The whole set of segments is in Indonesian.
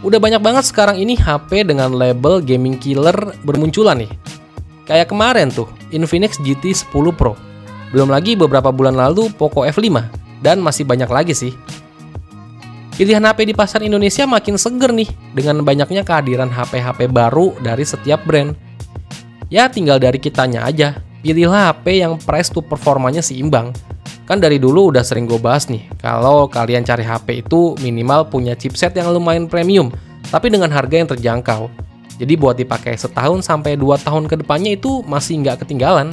Udah banyak banget sekarang ini HP dengan label gaming killer bermunculan nih. Kayak kemarin tuh, Infinix GT 10 Pro. Belum lagi beberapa bulan lalu Poco F5. Dan masih banyak lagi sih. Pilihan HP di pasar Indonesia makin seger nih, dengan banyaknya kehadiran HP-HP baru dari setiap brand. Ya tinggal dari kitanya aja, pilihlah HP yang price to performanya seimbang. Kan dari dulu udah sering gue bahas nih, kalau kalian cari HP itu minimal punya chipset yang lumayan premium, tapi dengan harga yang terjangkau. Jadi buat dipakai setahun sampai 2 tahun ke depannya itu masih nggak ketinggalan.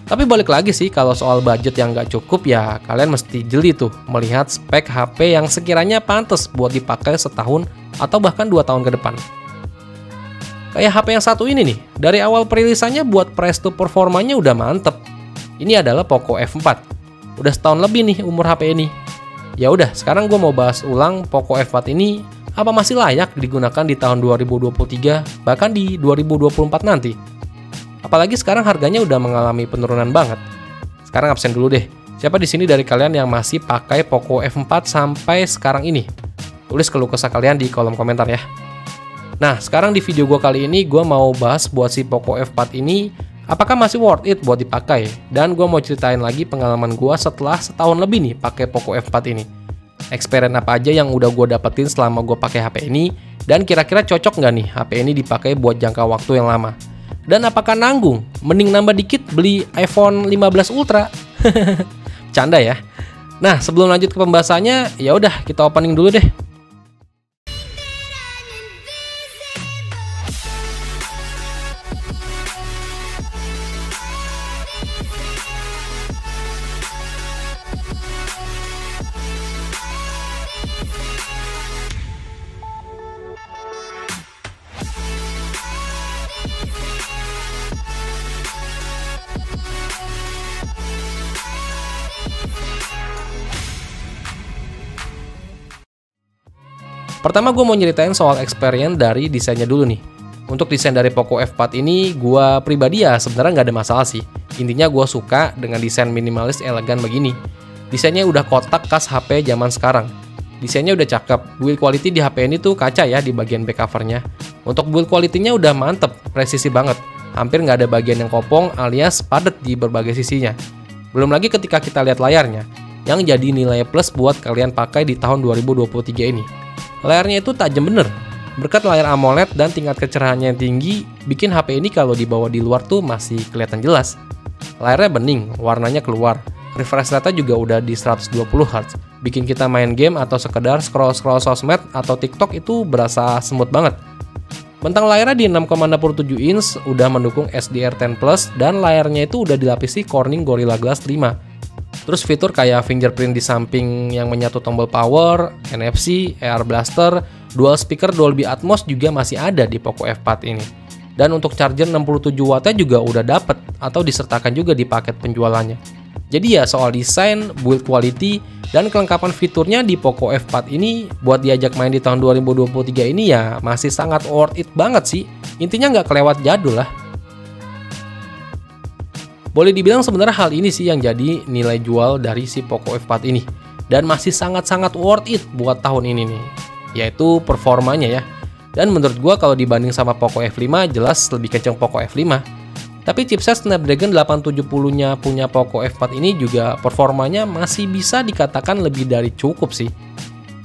Tapi balik lagi sih, kalau soal budget yang nggak cukup ya kalian mesti jeli tuh melihat spek HP yang sekiranya pantas buat dipakai setahun atau bahkan 2 tahun ke depan. Kayak HP yang satu ini nih, dari awal perilisannya buat price to performanya udah mantep. Ini adalah Poco F4. Udah setahun lebih nih umur HP ini. Ya udah, sekarang gue mau bahas ulang Poco F4 ini, apa masih layak digunakan di tahun 2023 bahkan di 2024 nanti. Apalagi sekarang harganya udah mengalami penurunan banget. Sekarang absen dulu deh. Siapa di sini dari kalian yang masih pakai Poco F4 sampai sekarang ini? Tulis keluh kesah kalian di kolom komentar ya. Nah, sekarang di video gue kali ini gue mau bahas buat si Poco F4 ini apakah masih worth it buat dipakai. Dan gue mau ceritain lagi pengalaman gue setelah setahun lebih nih pakai Poco F4 ini. Experience apa aja yang udah gue dapetin selama gue pakai HP ini, dan kira-kira cocok nggak nih HP ini dipakai buat jangka waktu yang lama. Dan apakah nanggung? Mending nambah dikit beli iPhone 15 Ultra. Canda ya. Nah, sebelum lanjut ke pembahasannya, ya udah kita opening dulu deh. Pertama gue mau nyeritain soal experience dari desainnya dulu nih. Untuk desain dari Poco F4 ini, gue pribadi ya sebenarnya nggak ada masalah sih. Intinya gue suka dengan desain minimalis elegan begini. Desainnya udah kotak khas HP zaman sekarang. Desainnya udah cakep, build quality di HP ini tuh kaca ya di bagian back covernya. Untuk build quality-nya udah mantep, presisi banget. Hampir nggak ada bagian yang kopong alias padat di berbagai sisinya. Belum lagi ketika kita lihat layarnya, yang jadi nilai plus buat kalian pakai di tahun 2023 ini. Layarnya itu tajam bener. Berkat layar AMOLED dan tingkat kecerahannya yang tinggi, bikin HP ini kalau dibawa di luar tuh masih kelihatan jelas. Layarnya bening, warnanya keluar. Refresh rate juga udah di 120 Hz. Bikin kita main game atau sekedar scroll-scroll sosmed atau TikTok itu berasa smooth banget. Bentang layarnya di 6,67 inch, udah mendukung SDR10+, dan layarnya itu udah dilapisi Corning Gorilla Glass 5. Terus fitur kayak fingerprint di samping yang menyatu tombol power, NFC, AR Blaster, dual speaker Dolby Atmos juga masih ada di Poco F4 ini. Dan untuk charger 67 Watt juga udah dapet atau disertakan juga di paket penjualannya. Jadi ya soal desain, build quality, dan kelengkapan fiturnya di Poco F4 ini buat diajak main di tahun 2023 ini ya masih sangat worth it banget sih. Intinya nggak kelewat jadul lah. Boleh dibilang sebenarnya hal ini sih yang jadi nilai jual dari si Poco F4 ini. Dan masih sangat-sangat worth it buat tahun ini nih. Yaitu performanya ya. Dan menurut gua kalau dibanding sama Poco F5 jelas lebih kenceng Poco F5. Tapi chipset Snapdragon 870-nya punya Poco F4 ini juga performanya masih bisa dikatakan lebih dari cukup sih.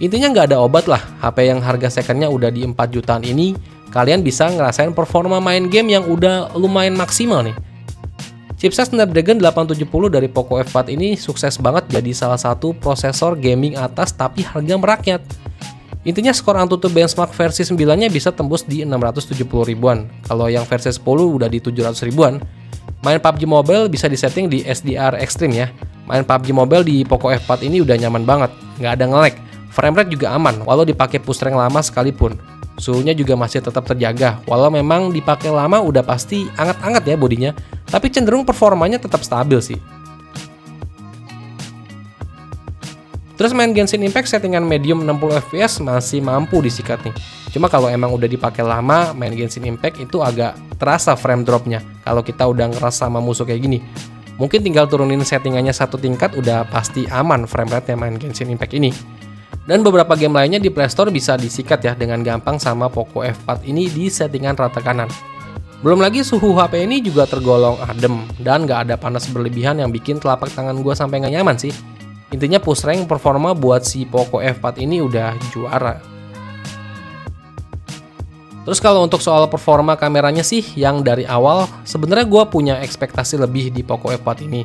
Intinya nggak ada obat lah, HP yang harga secondnya udah di 4 jutaan ini, kalian bisa ngerasain performa main game yang udah lumayan maksimal nih. Chipset Snapdragon 870 dari Poco F4 ini sukses banget jadi salah satu prosesor gaming atas tapi harga merakyat. Intinya skor AnTuTu benchmark versi 9-nya bisa tembus di 670 ribuan. Kalau yang versi 10 udah di 700 ribuan. Main PUBG Mobile bisa disetting di SDR Extreme ya. Main PUBG Mobile di Poco F4 ini udah nyaman banget, nggak ada nge-lag. Framerate juga aman walau dipakai push rank lama sekalipun. Suhunya juga masih tetap terjaga, walau memang dipakai lama udah pasti anget-anget ya bodinya, tapi cenderung performanya tetap stabil sih. Terus main Genshin Impact settingan medium 60 fps masih mampu disikat nih. Cuma kalau emang udah dipakai lama, main Genshin Impact itu agak terasa frame dropnya kalau kita udah ngerasa sama musuh kayak gini. Mungkin tinggal turunin settingannya satu tingkat udah pasti aman frame rate-nya main Genshin Impact ini. Dan beberapa game lainnya di Play Store bisa disikat ya dengan gampang sama Poco F4 ini di settingan rata kanan. Belum lagi suhu HP ini juga tergolong adem dan gak ada panas berlebihan yang bikin telapak tangan gue sampai gak nyaman sih. Intinya push rank performa buat si Poco F4 ini udah juara. Terus kalau untuk soal performa kameranya sih, yang dari awal sebenarnya gue punya ekspektasi lebih di Poco F4 ini.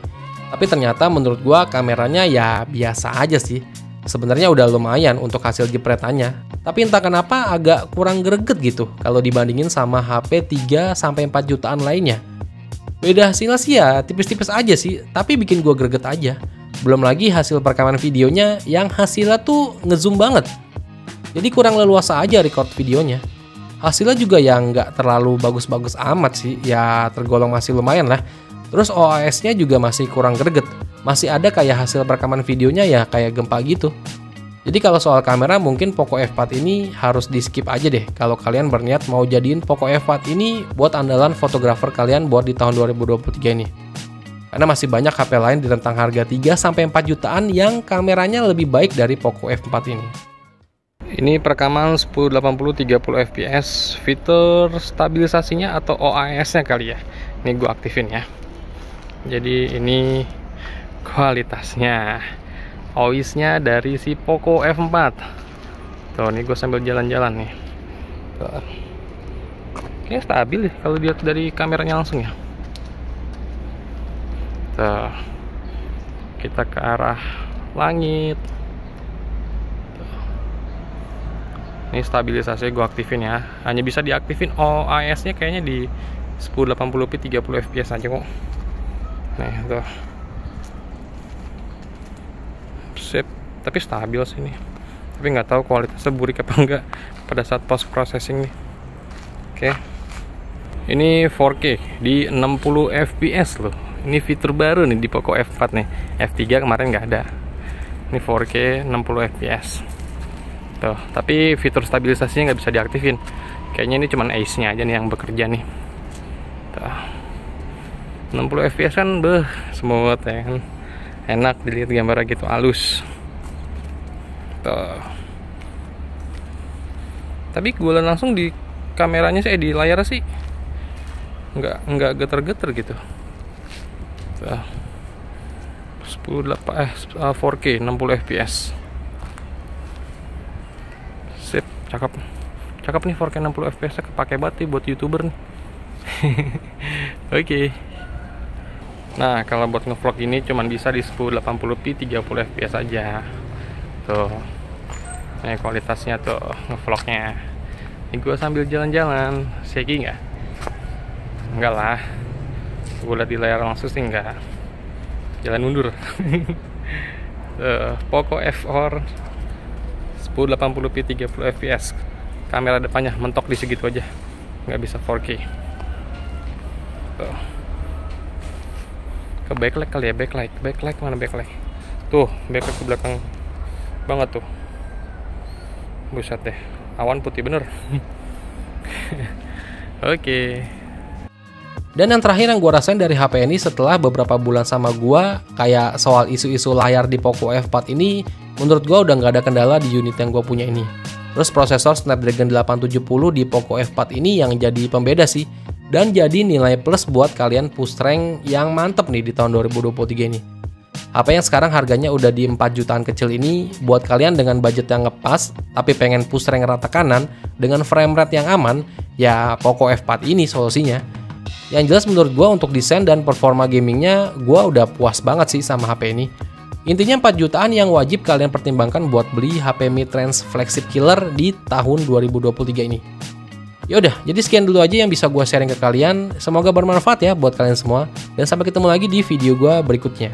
Tapi ternyata menurut gue kameranya ya biasa aja sih. Sebenarnya udah lumayan untuk hasil jepretannya. Tapi entah kenapa agak kurang greget gitu kalau dibandingin sama HP 3-4 jutaan lainnya. Beda hasilnya sih ya tipis-tipis aja sih, tapi bikin gue greget aja. Belum lagi hasil perekaman videonya yang hasilnya tuh ngezoom banget. Jadi kurang leluasa aja record videonya. Hasilnya juga yang nggak terlalu bagus-bagus amat sih, ya tergolong masih lumayan lah. Terus OAS-nya juga masih kurang greget, masih ada kayak hasil perekaman videonya ya kayak gempa gitu. Jadi kalau soal kamera mungkin Poco F4 ini harus di skip aja deh kalau kalian berniat mau jadiin Poco F4 ini buat andalan fotografer kalian buat di tahun 2023 ini. Karena masih banyak HP lain di rentang harga 3-4 jutaan yang kameranya lebih baik dari Poco F4 ini. Ini perekaman 1080 30 fps, fitur stabilisasinya atau OAS-nya kali ya. Ini gue aktifin ya. Jadi ini kualitasnya, OIS-nya dari si Poco F4. Tuh, ini gue sambil jalan-jalan nih. Tuh. Ini stabil ya kalau dilihat dari kameranya langsung ya. Tuh. Kita ke arah langit. Ini stabilisasi gue aktifin ya. Hanya bisa diaktifin OAS-nya kayaknya di 1080p 30 fps aja kok. Nah, tuh. Sip, tapi stabil sih ini. Tapi nggak tahu kualitasnya burik apa enggak pada saat post processing nih. Oke. Ini 4K di 60 fps loh. Ini fitur baru nih di Poco F4 nih. F3 kemarin nggak ada. Ini 4K 60 fps. Tuh, tapi fitur stabilisasinya nggak bisa diaktifin. Kayaknya ini cuman ACE-nya aja nih yang bekerja nih. Tuh. 60 fps kan smooth ya kan. Enak dilihat gambarnya gitu, halus. Tuh. Tapi gue langsung di kameranya sih di layar sih nggak geter-geter gitu. Tuh. 4K 60 fps. Sip, cakep nih 4K 60 fps kepake banget nih buat YouTuber nih. Oke. Nah, kalau buat ngevlog ini cuman bisa di 1080p 30 fps aja. Tuh. Ini kualitasnya tuh ngevlognya. Ini gue sambil jalan-jalan, shaky nggak? Enggak lah. Gue liat di layar langsung sih enggak. Jalan mundur. Poco F4 1080p 30 fps. Kamera depannya mentok di segitu aja, nggak bisa 4K. Tuh. Ke backlight kali ya, backlight mana backlight? Tuh, backlight ke belakang banget tuh. Buset deh, awan putih bener. Oke. Dan yang terakhir yang gue rasain dari HP ini setelah beberapa bulan sama gue, kayak soal isu-isu layar di Poco F4 ini, menurut gue udah nggak ada kendala di unit yang gue punya ini. Terus prosesor Snapdragon 870 di Poco F4 ini yang jadi pembeda sih, dan jadi nilai plus buat kalian push rank yang mantep nih di tahun 2023 ini. HP yang sekarang harganya udah di 4 jutaan kecil ini, buat kalian dengan budget yang ngepas, tapi pengen push rank rata kanan, dengan frame rate yang aman, ya Poco F4 ini solusinya. Yang jelas menurut gue untuk desain dan performa gamingnya, gue udah puas banget sih sama HP ini. Intinya 4 jutaan yang wajib kalian pertimbangkan buat beli HP mid-range flagship killer di tahun 2023 ini. Yaudah, jadi sekian dulu aja yang bisa gue sharing ke kalian. Semoga bermanfaat ya buat kalian semua. Dan sampai ketemu lagi di video gue berikutnya.